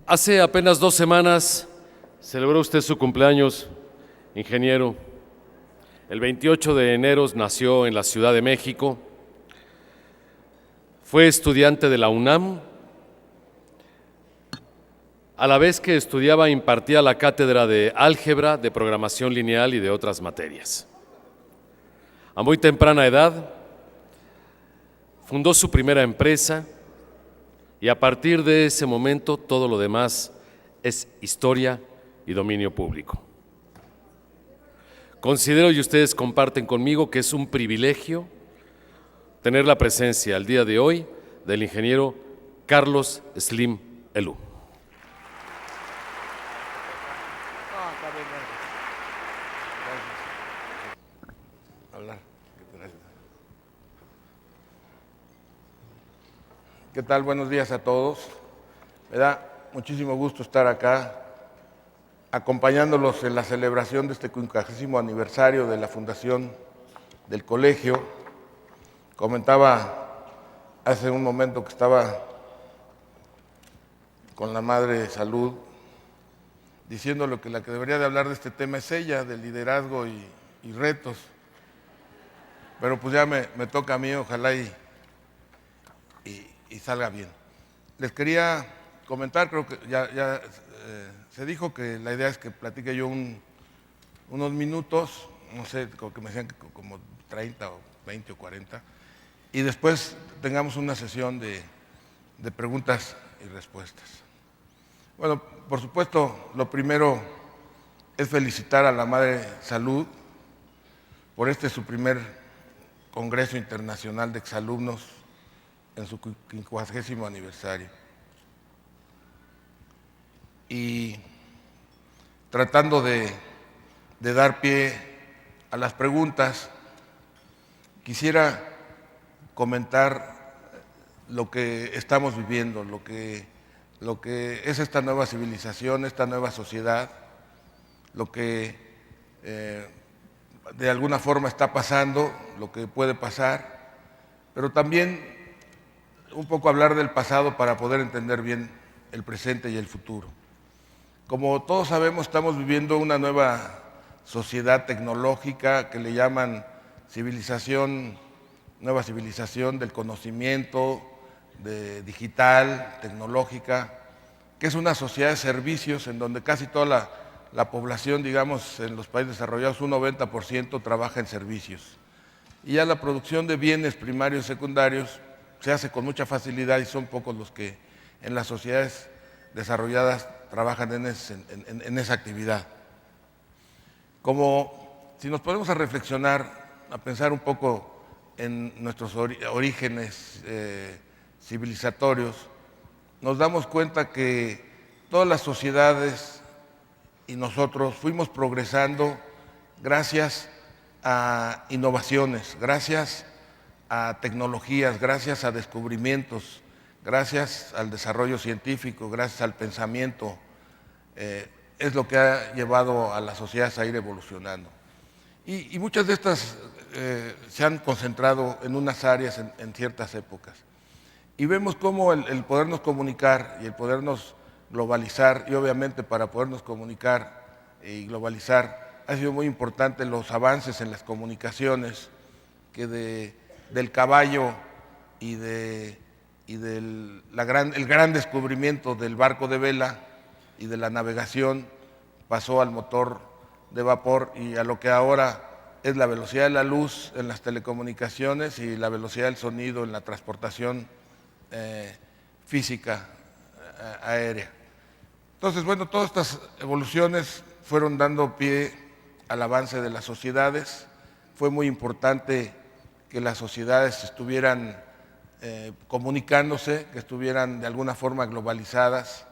Hace apenas 2 semanas celebró usted su cumpleaños, ingeniero. El 28 de enero nació en la Ciudad de México. Fue estudiante de la UNAM. A la vez que estudiaba, impartía la cátedra de álgebra, de programación lineal y de otras materias. A muy temprana edad, fundó su primera empresa y a partir de ese momento todo lo demás es historia y dominio público. Considero, y ustedes comparten conmigo, que es un privilegio tener la presencia al día de hoy del ingeniero Carlos Slim Helú. ¿Qué tal? Buenos días a todos. Me da muchísimo gusto estar acá acompañándolos en la celebración de este 50º aniversario de la fundación del colegio. Comentaba hace un momento que estaba con la madre de salud diciéndole que la que debería de hablar de este tema es ella, de liderazgo y retos. Pero pues ya me toca a mí, ojalá y salga bien. Les quería comentar, creo que ya se dijo que la idea es que platique yo unos minutos, no sé, como que me decían que como 30 o 20 o 40, y después tengamos una sesión de preguntas y respuestas. Bueno, por supuesto, lo primero es felicitar a la Madre Salud por su primer Congreso Internacional de Exalumnos en su 50º aniversario. Y tratando de dar pie a las preguntas, quisiera comentar lo que estamos viviendo, lo que es esta nueva civilización, esta nueva sociedad, lo que de alguna forma está pasando, lo que puede pasar, pero también un poco hablar del pasado para poder entender bien el presente y el futuro. Como todos sabemos, estamos viviendo una nueva sociedad tecnológica que le llaman nueva civilización del conocimiento, digital, tecnológica, que es una sociedad de servicios en donde casi toda la población, digamos, en los países desarrollados, un 90% trabaja en servicios. Y ya la producción de bienes primarios y secundarios se hace con mucha facilidad y son pocos los que en las sociedades desarrolladas trabajan en esa actividad. Como si nos ponemos a reflexionar, a pensar un poco en nuestros orígenes civilizatorios, nos damos cuenta que todas las sociedades y nosotros fuimos progresando gracias a innovaciones, gracias a tecnologías, gracias a descubrimientos, gracias al desarrollo científico, gracias al pensamiento, es lo que ha llevado a las sociedades a ir evolucionando. Y muchas de estas se han concentrado en unas áreas en ciertas épocas. Y vemos cómo el podernos comunicar y el podernos globalizar, y obviamente para podernos comunicar y globalizar, ha sido muy importante los avances en las comunicaciones, que del caballo y del gran descubrimiento del barco de vela y de la navegación pasó al motor de vapor y a lo que ahora es la velocidad de la luz en las telecomunicaciones y la velocidad del sonido en la transportación física aérea. Entonces, bueno, todas estas evoluciones fueron dando pie al avance de las sociedades. Fue muy importante que las sociedades estuvieran comunicándose, que estuvieran de alguna forma globalizadas.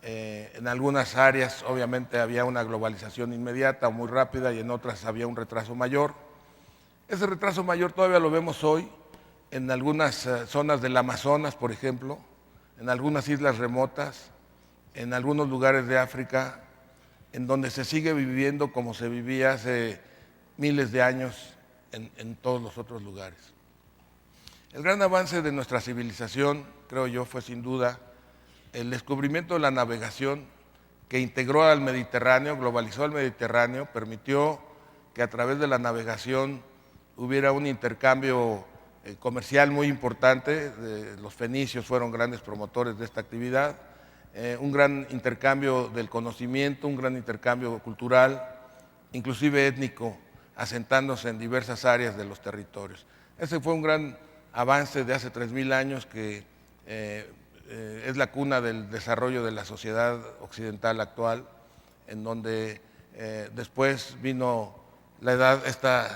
En algunas áreas obviamente había una globalización inmediata o muy rápida y en otras había un retraso mayor. Ese retraso mayor todavía lo vemos hoy en algunas zonas del Amazonas, por ejemplo, en algunas islas remotas, en algunos lugares de África, en donde se sigue viviendo como se vivía hace miles de años en todos los otros lugares. El gran avance de nuestra civilización, creo yo, fue sin duda el descubrimiento de la navegación que integró al Mediterráneo, globalizó al Mediterráneo, permitió que a través de la navegación hubiera un intercambio comercial muy importante. Los fenicios fueron grandes promotores de esta actividad, un gran intercambio del conocimiento, un gran intercambio cultural, inclusive étnico, asentándose en diversas áreas de los territorios. Ese fue un gran avance de hace 3000 años que es la cuna del desarrollo de la sociedad occidental actual, en donde después vino esta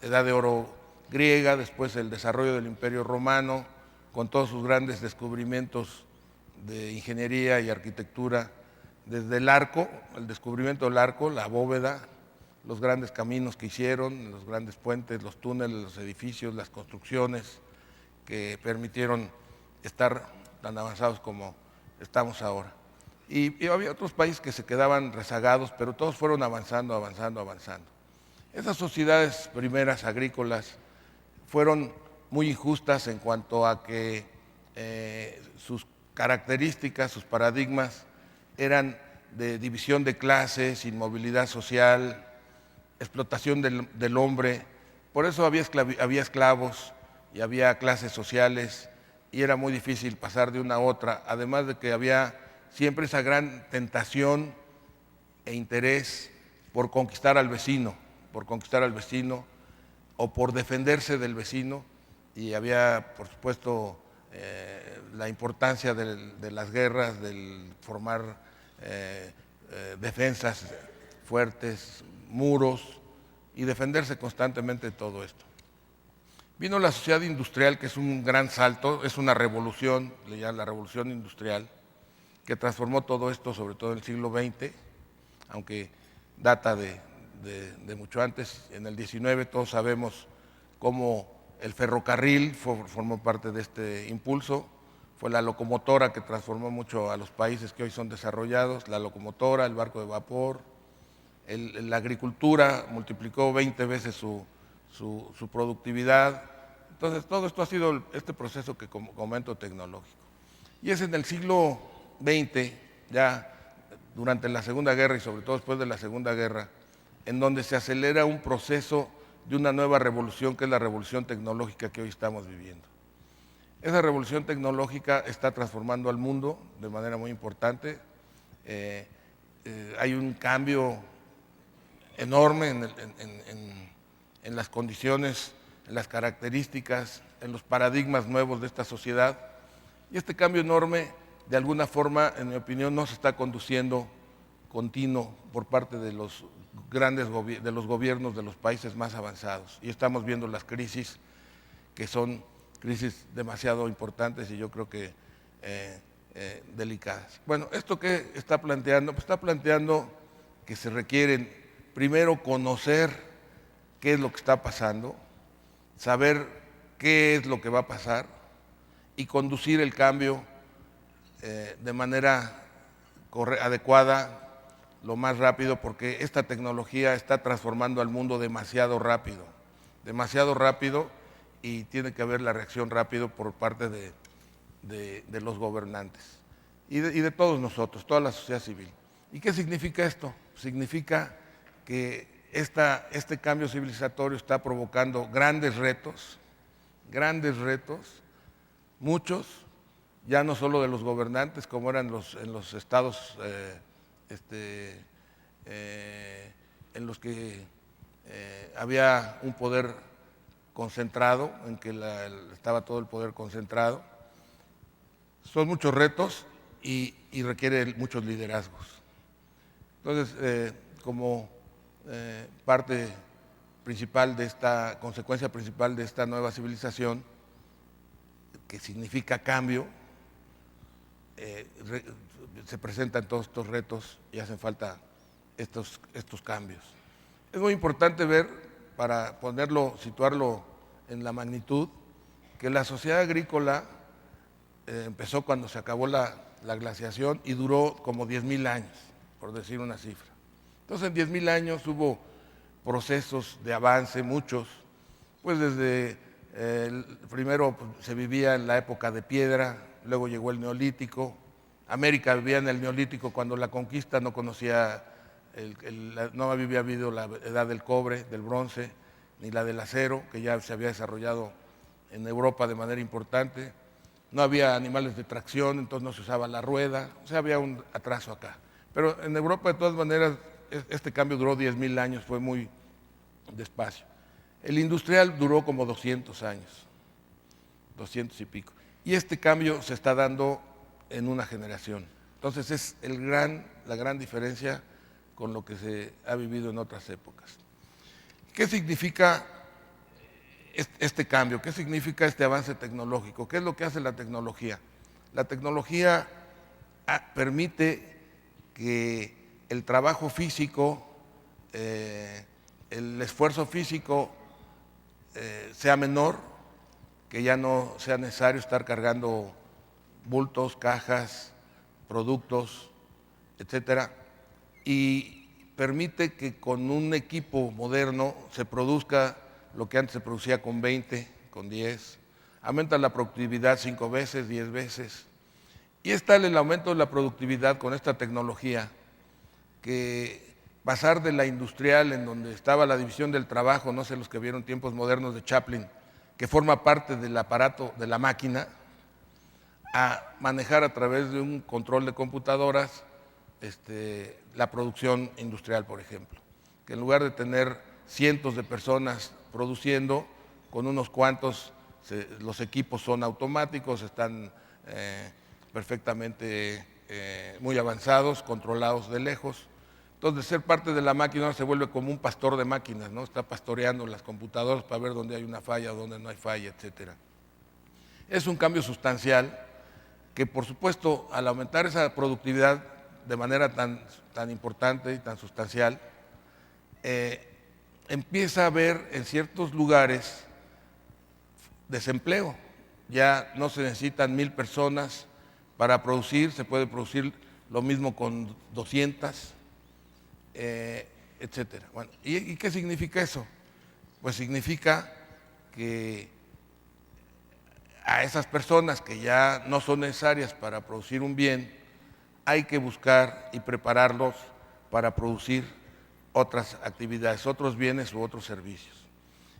edad de oro griega, después el desarrollo del Imperio Romano, con todos sus grandes descubrimientos de ingeniería y arquitectura, desde el arco, el descubrimiento del arco, la bóveda, los grandes caminos que hicieron, los grandes puentes, los túneles, los edificios, las construcciones que permitieron estar tan avanzados como estamos ahora. Y había otros países que se quedaban rezagados, pero todos fueron avanzando, avanzando, avanzando. Esas sociedades primeras agrícolas fueron muy injustas en cuanto a que sus características, sus paradigmas eran de división de clases, inmovilidad social, explotación del hombre. Por eso había esclavos y había clases sociales y era muy difícil pasar de una a otra, además de que había siempre esa gran tentación e interés por conquistar al vecino o por defenderse del vecino, y había, por supuesto, la importancia de las guerras, del formar defensas fuertes, muros, y defenderse constantemente de todo esto. Vino la sociedad industrial, que es un gran salto, es una revolución, le llaman la revolución industrial, que transformó todo esto, sobre todo en el siglo XX, aunque data de mucho antes. En el XIX todos sabemos cómo el ferrocarril formó parte de este impulso, fue la locomotora que transformó mucho a los países que hoy son desarrollados, la locomotora, el barco de vapor, la agricultura multiplicó 20 veces su productividad. Entonces todo esto ha sido este proceso que comento tecnológico. Y es en el siglo XX, ya durante la Segunda Guerra y sobre todo después de la Segunda Guerra, en donde se acelera un proceso de una nueva revolución, que es la revolución tecnológica que hoy estamos viviendo. Esa revolución tecnológica está transformando al mundo de manera muy importante. Hay un cambio enorme en las condiciones, en las características, en los paradigmas nuevos de esta sociedad. Y este cambio enorme, de alguna forma, en mi opinión, no se está conduciendo continuo por parte de los gobiernos de los países más avanzados. Y estamos viendo las crisis, que son crisis demasiado importantes y yo creo que delicadas. Bueno, ¿esto qué está planteando? Pues está planteando que se requieren primero conocer qué es lo que está pasando, saber qué es lo que va a pasar y conducir el cambio de manera adecuada, lo más rápido, porque esta tecnología está transformando al mundo demasiado rápido, y tiene que haber la reacción rápido por parte de los gobernantes y de todos nosotros, toda la sociedad civil. ¿Y qué significa esto? Significa que este cambio civilizatorio está provocando grandes retos, muchos, ya no solo de los gobernantes, como eran en los estados en los que había un poder concentrado, en que estaba todo el poder concentrado. Son muchos retos y requiere muchos liderazgos. Entonces, como parte principal de consecuencia principal de esta nueva civilización, que significa cambio, se presentan todos estos retos y hacen falta estos cambios. Es muy importante ver, para situarlo en la magnitud, que la sociedad agrícola empezó cuando se acabó la glaciación y duró como 10,000 años, por decir una cifra. Entonces en 10,000 años hubo procesos de avance, muchos, pues desde primero se vivía en la época de piedra, luego llegó el neolítico, América vivía en el Neolítico cuando la conquista, no conocía, no había habido la edad del cobre, del bronce, ni la del acero, que ya se había desarrollado en Europa de manera importante. No había animales de tracción, entonces no se usaba la rueda, o sea, había un atraso acá. Pero en Europa, de todas maneras, este cambio duró 10.000 años, fue muy despacio. El industrial duró como 200 años, 200 y pico. Y este cambio se está dando en una generación. Entonces es la gran diferencia con lo que se ha vivido en otras épocas. ¿Qué significa este cambio? ¿Qué significa este avance tecnológico? ¿Qué es lo que hace la tecnología? La tecnología permite que el trabajo físico, el esfuerzo físico sea menor, que ya no sea necesario estar cargando bultos, cajas, productos, etcétera, y permite que con un equipo moderno se produzca lo que antes se producía con 20, con 10, aumenta la productividad 5 veces, 10 veces, y es tal el aumento de la productividad con esta tecnología que pasar de la industrial, en donde estaba la división del trabajo, no sé los que vieron Tiempos Modernos de Chaplin, que forma parte del aparato de la máquina, a manejar a través de un control de computadoras la producción industrial, por ejemplo. Que en lugar de tener cientos de personas produciendo, con unos cuantos, los equipos son automáticos, están perfectamente muy avanzados, controlados de lejos. Entonces, ser parte de la máquina se vuelve como un pastor de máquinas, ¿no? Está pastoreando las computadoras para ver dónde hay una falla, dónde no hay falla, etcétera. Es un cambio sustancial que, por supuesto, al aumentar esa productividad de manera tan importante y tan sustancial, empieza a haber en ciertos lugares desempleo. Ya no se necesitan 1,000 personas para producir, se puede producir lo mismo con 200, etcétera. Bueno, ¿y qué significa eso? Pues significa que a esas personas que ya no son necesarias para producir un bien, hay que buscar y prepararlos para producir otras actividades, otros bienes u otros servicios.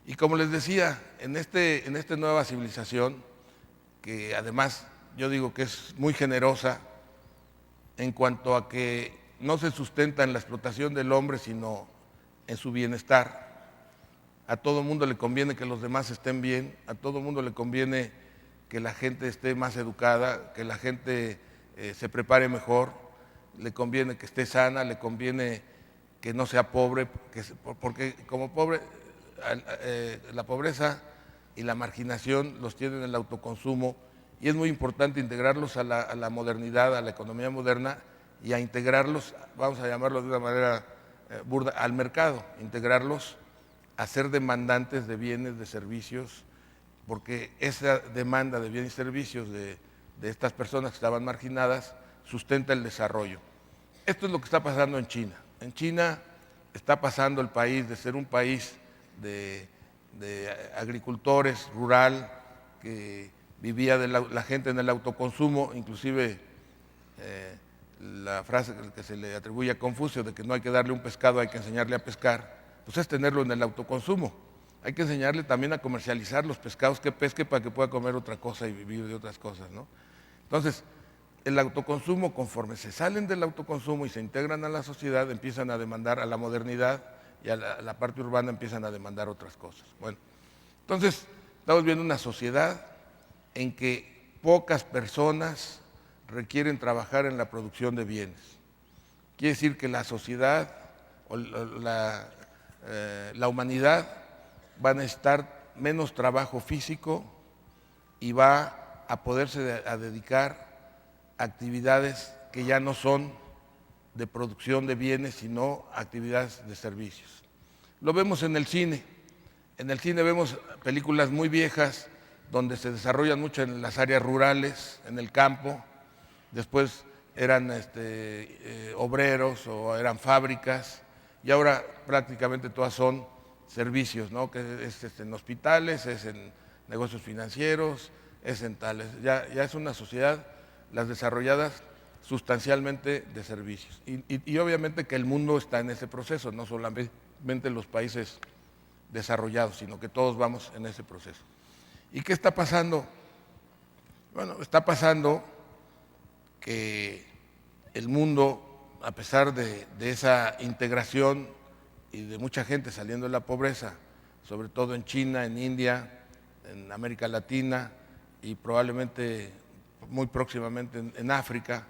Y como les decía, en esta nueva civilización, que además yo digo que es muy generosa en cuanto a que no se sustenta en la explotación del hombre, sino en su bienestar. A todo mundo le conviene que los demás estén bien, a todo mundo le conviene que la gente esté más educada, que la gente se prepare mejor, le conviene que esté sana, le conviene que no sea pobre, porque como pobre, la pobreza y la marginación los tienen en el autoconsumo, y es muy importante integrarlos a la modernidad, a la economía moderna, y a integrarlos, vamos a llamarlo de una manera burda, al mercado, integrarlos a ser demandantes de bienes, de servicios, porque esa demanda de bienes y servicios de estas personas que estaban marginadas sustenta el desarrollo. Esto es lo que está pasando en China. En China está pasando el país de ser un país de agricultores, rural, que vivía la gente en el autoconsumo, inclusive la frase que se le atribuye a Confucio de que no hay que darle un pescado, hay que enseñarle a pescar, pues es tenerlo en el autoconsumo. Hay que enseñarle también a comercializar los pescados que pesque para que pueda comer otra cosa y vivir de otras cosas, ¿no? Entonces, el autoconsumo, conforme se salen del autoconsumo y se integran a la sociedad, empiezan a demandar a la modernidad, y a la parte urbana empiezan a demandar otras cosas. Bueno, entonces estamos viendo una sociedad en que pocas personas requieren trabajar en la producción de bienes. Quiere decir que la sociedad o la humanidad va a necesitar menos trabajo físico y va a poderse dedicar a actividades que ya no son de producción de bienes, sino actividades de servicios. Lo vemos en el cine. En el cine vemos películas muy viejas donde se desarrollan mucho en las áreas rurales, en el campo. Después eran obreros o eran fábricas, y ahora prácticamente todas son servicios, ¿no? Que es en hospitales, es en negocios financieros, es en tales. Ya es una sociedad, las desarrolladas sustancialmente de servicios. Y obviamente que el mundo está en ese proceso, no solamente los países desarrollados, sino que todos vamos en ese proceso. ¿Y qué está pasando? Bueno, está pasando que el mundo, a pesar de esa integración y de mucha gente saliendo de la pobreza, sobre todo en China, en India, en América Latina y probablemente muy próximamente en África,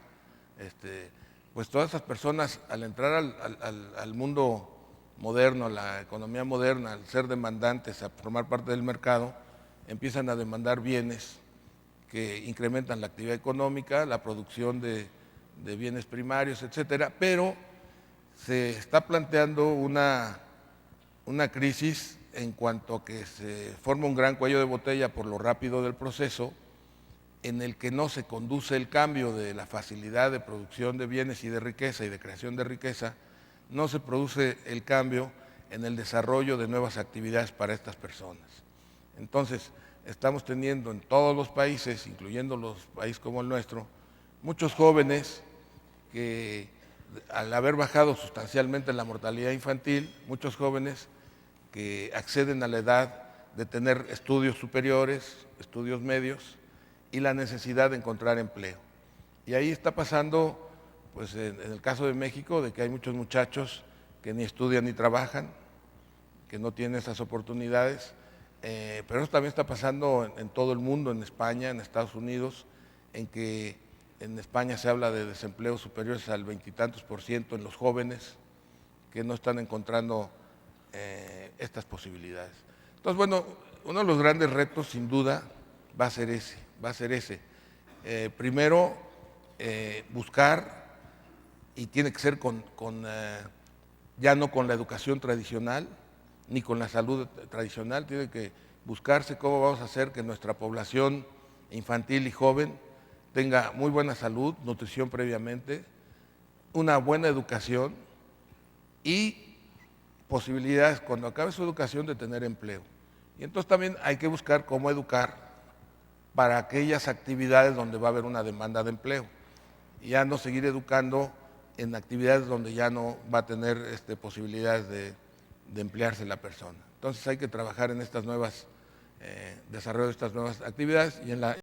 pues todas esas personas al entrar al mundo moderno, a la economía moderna, al ser demandantes, a formar parte del mercado, empiezan a demandar bienes que incrementan la actividad económica, la producción de bienes primarios, etcétera, pero se está planteando una crisis en cuanto a que se forma un gran cuello de botella por lo rápido del proceso, en el que no se conduce el cambio de la facilidad de producción de bienes y de riqueza y de creación de riqueza, no se produce el cambio en el desarrollo de nuevas actividades para estas personas. Entonces, estamos teniendo en todos los países, incluyendo los países como el nuestro, muchos jóvenes que al haber bajado sustancialmente la mortalidad infantil, muchos jóvenes que acceden a la edad de tener estudios superiores, estudios medios, y la necesidad de encontrar empleo. Y ahí está pasando, pues en el caso de México, de que hay muchos muchachos que ni estudian ni trabajan, que no tienen esas oportunidades, pero eso también está pasando en todo el mundo, en España, en Estados Unidos, en que en España se habla de desempleos superiores al 20 y tantos % en los jóvenes que no están encontrando estas posibilidades. Entonces, bueno, uno de los grandes retos, sin duda, va a ser ese. Primero, buscar, y tiene que ser ya no con la educación tradicional, ni con la salud tradicional, tiene que buscarse cómo vamos a hacer que nuestra población infantil y joven tenga muy buena salud, nutrición previamente, una buena educación y posibilidades, cuando acabe su educación, de tener empleo. Y entonces también hay que buscar cómo educar para aquellas actividades donde va a haber una demanda de empleo, y ya no seguir educando en actividades donde ya no va a tener posibilidades de emplearse la persona. Entonces hay que trabajar en estas nuevas, desarrollo de estas nuevas actividades y en la